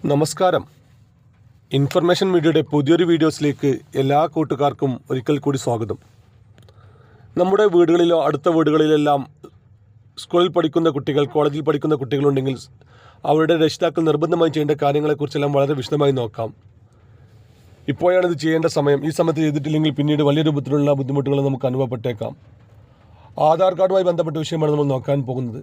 നമസ്കാരം. ഇൻഫർമേഷൻ മീഡിയയുടെ പുതിയൊരു വീഡിയോസിലേക്ക് എല്ലാ കൂട്ടുകാർക്കും ഒരിക്കൽ കൂടി സ്വാഗതം. നമ്മുടെ വീടുകളിലോ അടുത്ത വീടുകളിലെല്ലാം സ്കൂളിൽ പഠിക്കുന്ന കുട്ടികൾ, കോളേജിൽ പഠിക്കുന്ന കുട്ടികളുണ്ടെങ്കിൽ അവരുടെ രക്ഷിതാക്കൾ നിർബന്ധമായി ചെയ്യേണ്ട കാര്യങ്ങളെക്കുറിച്ചെല്ലാം വളരെ വിശദമായി നോക്കാം. ഇപ്പോഴാണ് ഇത് ചെയ്യേണ്ട സമയം. ഈ സമയത്ത് ചെയ്തിട്ടില്ലെങ്കിൽ പിന്നീട് വലിയ രൂപത്തിലുള്ള ബുദ്ധിമുട്ടുകൾ നമുക്ക് അനുഭവപ്പെട്ടേക്കാം. ആധാർ കാർഡുമായി ബന്ധപ്പെട്ട വിഷയമാണ് നമ്മൾ നോക്കാൻ പോകുന്നത്.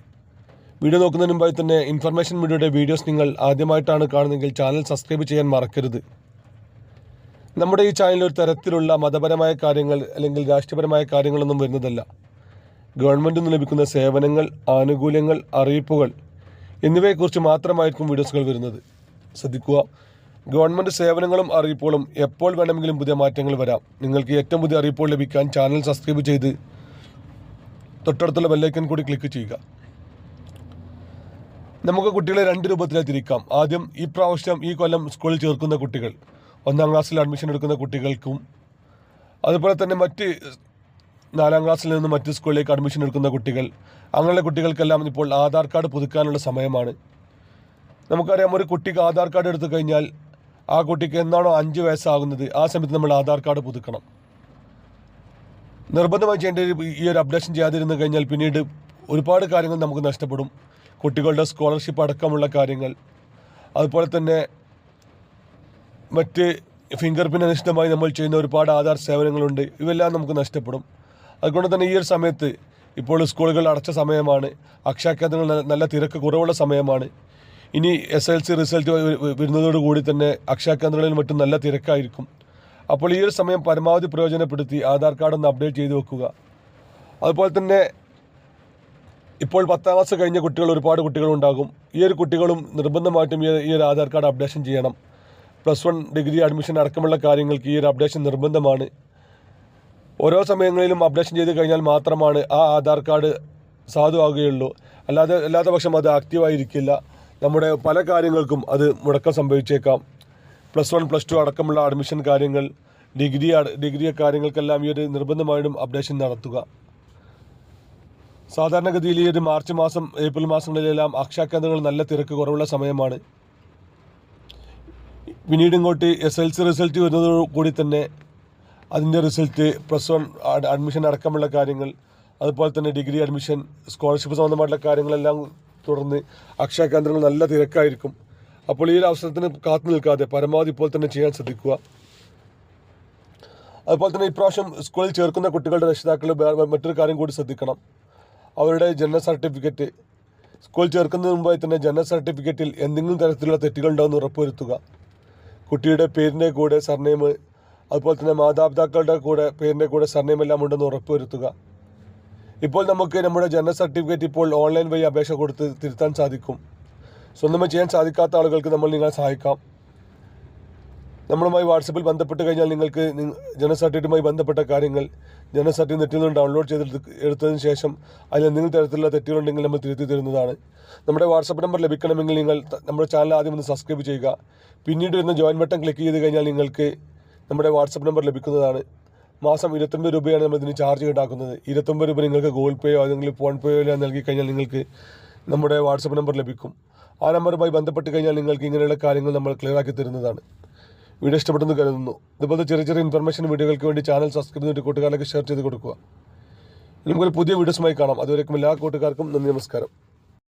വീഡിയോ നോക്കുന്നതിന് മുമ്പായി തന്നെ ഇൻഫർമേഷൻ മീഡിയയുടെ വീഡിയോസ് നിങ്ങൾ ആദ്യമായിട്ടാണ് കാണുന്നതെങ്കിൽ ചാനൽ സബ്സ്ക്രൈബ് ചെയ്യാൻ മറക്കരുത്. നമ്മുടെ ഈ ചാനലിൽ ഒരു തരത്തിലുള്ള മതപരമായ കാര്യങ്ങൾ അല്ലെങ്കിൽ രാഷ്ട്രീയപരമായ കാര്യങ്ങളൊന്നും വരുന്നതല്ല. ഗവൺമെൻറ്റിൽ നിന്ന് ലഭിക്കുന്ന സേവനങ്ങൾ, ആനുകൂല്യങ്ങൾ, അറിയിപ്പുകൾ എന്നിവയെക്കുറിച്ച് മാത്രമായിരിക്കും വീഡിയോസുകൾ വരുന്നത്. ശ്രദ്ധിക്കുക, ഗവൺമെൻറ് സേവനങ്ങളും അറിയിപ്പുകളും എപ്പോൾ വേണമെങ്കിലും പുതിയ മാറ്റങ്ങൾ വരാം. നിങ്ങൾക്ക് ഏറ്റവും പുതിയ അറിയിപ്പുകൾ ലഭിക്കാൻ ചാനൽ സബ്സ്ക്രൈബ് ചെയ്ത് തൊട്ടടുത്തുള്ള ബെല്ലൈക്കൺ കൂടി ക്ലിക്ക് ചെയ്യുക. നമുക്ക് കുട്ടികളെ രണ്ട് രൂപത്തിലായി തിരിക്കാം. ആദ്യം ഈ കൊല്ലം സ്കൂളിൽ ചേർക്കുന്ന കുട്ടികൾ, 1ാം ക്ലാസ്സിൽ അഡ്മിഷൻ എടുക്കുന്ന കുട്ടികൾക്കും, അതുപോലെ തന്നെ മറ്റ് 4ാം ക്ലാസ്സിൽ നിന്ന് മറ്റ് സ്കൂളിലേക്ക് അഡ്മിഷൻ എടുക്കുന്ന കുട്ടികൾ, അങ്ങനെയുള്ള കുട്ടികൾക്കെല്ലാം ഇപ്പോൾ ആധാർ കാർഡ് പുതുക്കാനുള്ള സമയമാണ്. നമുക്കറിയാം, ഒരു കുട്ടിക്ക് ആധാർ കാർഡ് എടുത്തു കഴിഞ്ഞാൽ ആ കുട്ടിക്ക് എന്നാണോ 5 വയസ്സാകുന്നത് ആ സമയത്ത് നമ്മൾ ആധാർ കാർഡ് പുതുക്കണം. നിർബന്ധമായി ചെയ്യേണ്ട ഈ ഒരു അപ്ഡേഷൻ ചെയ്യാതിരുന്നു കഴിഞ്ഞാൽ പിന്നീട് ഒരുപാട് കാര്യങ്ങൾ നമുക്ക് നഷ്ടപ്പെടും. കുട്ടികളുടെ സ്കോളർഷിപ്പ് അടക്കമുള്ള കാര്യങ്ങൾ, അതുപോലെ തന്നെ മറ്റ് ഫിംഗർ പ്രിൻ്റ് അധിഷ്ഠിതമായി നമ്മൾ ചെയ്യുന്ന ഒരുപാട് ആധാർ സേവനങ്ങളുണ്ട്. ഇവയെല്ലാം നമുക്ക് നഷ്ടപ്പെടും. അതുകൊണ്ട് തന്നെ ഈ ഒരു സമയത്ത് ഇപ്പോൾ സ്കൂളുകൾ അടച്ച സമയമാണ്. അക്ഷയ കേന്ദ്രങ്ങൾ നല്ല തിരക്ക് കുറവുള്ള സമയമാണ്. ഇനി SLC റിസൾട്ട് വരുന്നതോടുകൂടി തന്നെ അക്ഷയ കേന്ദ്രങ്ങളിലും മറ്റും നല്ല തിരക്കായിരിക്കും. അപ്പോൾ ഈ ഒരു സമയം പരമാവധി പ്രയോജനപ്പെടുത്തി ആധാർ കാർഡ് ഒന്ന് അപ്ഡേറ്റ് ചെയ്ത് വെക്കുക. അതുപോലെ തന്നെ ഇപ്പോൾ 10ാം ക്ലാസ് കഴിഞ്ഞ കുട്ടികൾ ഒരുപാട് കുട്ടികളുണ്ടാകും. ഈ ഒരു കുട്ടികളും നിർബന്ധമായിട്ടും ഈ ഒരു ആധാർ കാർഡ് അപ്ഡേഷൻ ചെയ്യണം. +1 ഡിഗ്രി അഡ്മിഷൻ അടക്കമുള്ള കാര്യങ്ങൾക്ക് ഈ ഒരു അപ്ഡേഷൻ നിർബന്ധമാണ്. ഓരോ സമയങ്ങളിലും അപ്ഡേഷൻ ചെയ്ത് കഴിഞ്ഞാൽ മാത്രമാണ് ആ ആധാർ കാർഡ് സാധുവാകുകയുള്ളൂ. അല്ലാത്ത പക്ഷം അത് ആക്റ്റീവായിരിക്കില്ല. നമ്മുടെ പല കാര്യങ്ങൾക്കും അത് മുടക്കം സംഭവിച്ചേക്കാം. +1 +2 അടക്കമുള്ള അഡ്മിഷൻ കാര്യങ്ങൾ, ഡിഗ്രി കാര്യങ്ങൾക്കെല്ലാം ഈ ഒരു നിർബന്ധമായിട്ടും അപ്ഡേഷൻ നടത്തുക. സാധാരണഗതിയിൽ ഈ ഒരു മാർച്ച് മാസം, ഏപ്രിൽ മാസങ്ങളിലെല്ലാം അക്ഷയ കേന്ദ്രങ്ങൾ നല്ല തിരക്ക് കുറവുള്ള സമയമാണ്. പിന്നീട് ഇങ്ങോട്ട് SLC റിസൾട്ട് വരുന്നതോടുകൂടി തന്നെ അതിൻ്റെ റിസൾട്ട്, +1 അഡ്മിഷൻ അടക്കമുള്ള കാര്യങ്ങൾ, അതുപോലെ തന്നെ ഡിഗ്രി അഡ്മിഷൻ, സ്കോളർഷിപ്പ് സംബന്ധമായിട്ടുള്ള കാര്യങ്ങളെല്ലാം തുടർന്ന് അക്ഷയ കേന്ദ്രങ്ങൾ നല്ല തിരക്കായിരിക്കും. അപ്പോൾ ഈ ഒരു അവസരത്തിന് കാത്തു നിൽക്കാതെ പരമാവധി ഇപ്പോൾ തന്നെ ചെയ്യാൻ ശ്രദ്ധിക്കുക. അതുപോലെ തന്നെ ഇപ്രാവശ്യം സ്കൂളിൽ ചേർക്കുന്ന കുട്ടികളുടെ രക്ഷിതാക്കൾ മറ്റൊരു കാര്യം കൂടി ശ്രദ്ധിക്കണം. അവരുടെ ജനന സർട്ടിഫിക്കറ്റ്, സ്കൂൾ ചേർക്കുന്നതിന് മുമ്പായി തന്നെ ജനന സർട്ടിഫിക്കറ്റിൽ എന്തെങ്കിലും തരത്തിലുള്ള തെറ്റുകളുണ്ടാകുമെന്ന് ഉറപ്പുവരുത്തുക. കുട്ടിയുടെ പേരിൻ്റെ കൂടെ സർനെയിം, അതുപോലെ തന്നെ മാതാപിതാക്കളുടെ പേരിൻ്റെ കൂടെ സർനെയിം എല്ലാം ഉണ്ടെന്ന് ഉറപ്പുവരുത്തുക. ഇപ്പോൾ നമുക്ക് നമ്മുടെ ജനന സർട്ടിഫിക്കറ്റ് ഇപ്പോൾ ഓൺലൈൻ വഴി അപേക്ഷ കൊടുത്ത് തിരുത്താൻ സാധിക്കും. സ്വന്തമായി ചെയ്യാൻ സാധിക്കാത്ത ആളുകൾക്ക് നിങ്ങളെ സഹായിക്കാം. നമ്മളുമായി വാട്സപ്പിൽ ബന്ധപ്പെട്ട് കഴിഞ്ഞാൽ നിങ്ങൾക്ക് ജനന സർട്ടിഫിക്കറ്റുമായി ബന്ധപ്പെട്ട കാര്യങ്ങൾ ജനന സർട്ടിഫിക്കറ്റ് നെറ്റിൽ നിന്ന് ഡൗൺലോഡ് എടുത്തതിന് ശേഷം അതിൽ എന്തെങ്കിലും തരത്തിലുള്ള തെറ്റുകളുണ്ടെങ്കിൽ നമ്മൾ തിരുത്തി തരുന്നതാണ്. നമ്മുടെ വാട്സപ്പ് നമ്പർ ലഭിക്കണമെങ്കിൽ നിങ്ങൾ നമ്മുടെ ചാനൽ ആദ്യം ഒന്ന് സബ്സ്ക്രൈബ് ചെയ്യുക. പിന്നീട് വരുന്ന ജോയിൻ ബട്ടൺ ക്ലിക്ക് ചെയ്ത് കഴിഞ്ഞാൽ നിങ്ങൾക്ക് നമ്മുടെ വാട്സപ്പ് നമ്പർ ലഭിക്കുന്നതാണ്. മാസം 29 രൂപയാണ് നമ്മൾ ഇതിന് ചാർജ് ഈടാക്കുന്നത്. 29 രൂപ നിങ്ങൾക്ക് ഗൂഗിൾ പേയോ അല്ലെങ്കിൽ ഫോൺ പേയോ നൽകി കഴിഞ്ഞാൽ നിങ്ങൾക്ക് നമ്മുടെ വാട്സപ്പ് നമ്പർ ലഭിക്കും. ആ നമ്പറുമായി ബന്ധപ്പെട്ട് കഴിഞ്ഞാൽ നിങ്ങൾക്ക് ഇങ്ങനെയുള്ള കാര്യങ്ങൾ നമ്മൾ ക്ലിയർ ആക്കി തരുന്നതാണ്. വീഡിയോ ഇഷ്ടപ്പെടുന്നു കരുതുന്നു. ഇതുപോലത്തെ ചെറിയ ഇൻഫർമേഷൻ വീഡിയോകൾക്ക് വേണ്ടി ചാനൽ സബ്സ്ക്രൈബ് ചെയ്തിട്ട് കൂട്ടുകാരിലേക്ക് ഷെയർ ചെയ്ത് കൊടുക്കുക. ഇനി നമുക്ക് പുതിയ വീഡിയോസുമായി കാണാം. അതുവരേക്കും എല്ലാ കൂട്ടുകാർക്കും നന്ദി, നമസ്കാരം.